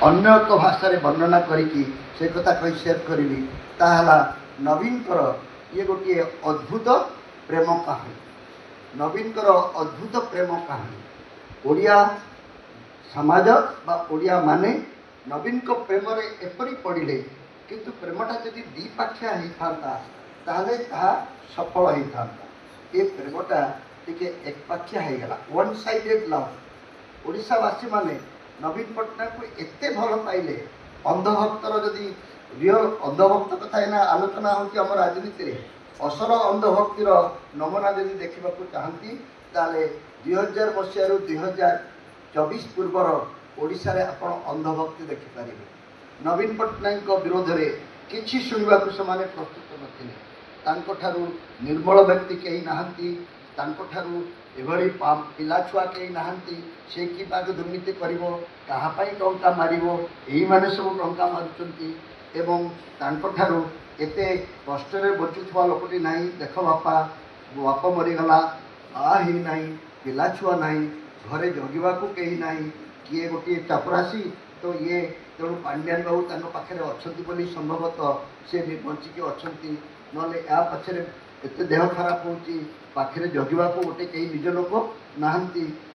अन्य एक भाषा वर्णना करी से कथा कही सेयर करी ताहला नवीन ये गोटे अद्भुत प्रेम कहानी। नवीन अद्भुत प्रेम कहानी ओडिया समाज बा ओडिया माने नवीन को प्रेम रे एपरी पड़े किंतु प्रेमटा जदि द्विपाक्षिया होता ताहले ताहा सफल होता। ये प्रेमटा टिके एकपाक्षिया होगला वन साइडेड लव। ओडिशावासी माने नवीन पट्टनायक को एते भल पाइले अंधभक्तर जदि रियल अंधभक्त कथा एना आलोचना होती आम राजनीति रे असर अंधभक्तिर नमूना जदि देखा चाहती ताले 2000 मसीह 2024 पूर्वर ओडिशा रे आपण अंधभक्ति देखिपारे। नवीन पट्टनायक विरोध में किसी शुणा से प्रस्तुत नथिले। तांको ठारू निर्मल व्यक्ति कहीं नहांती, तांको ठारू एभली पिला छुआ कहीं नहांती। से कि बाग दुर्नीति करिवो काहापाई टंका मारिवो एही माने सब टंका मारुचंती एवं तांको ठारू एते कष्ट रे बचुथवा लोकटी नाही। देख बापा बाप मरीगला आ ही नाही पिला छुआ नाही घरे जगिबा को कहीं नाही किए गोटे चापरासी तो ये तेणु पांड्यान बाबू तांको पाखरे अछंती बोली संभवतः से बंचिकी अछंती नले या पछरे एते देह खराब होची पाखरे जगिबा को गोटे कहीं निज लोक नाहंती।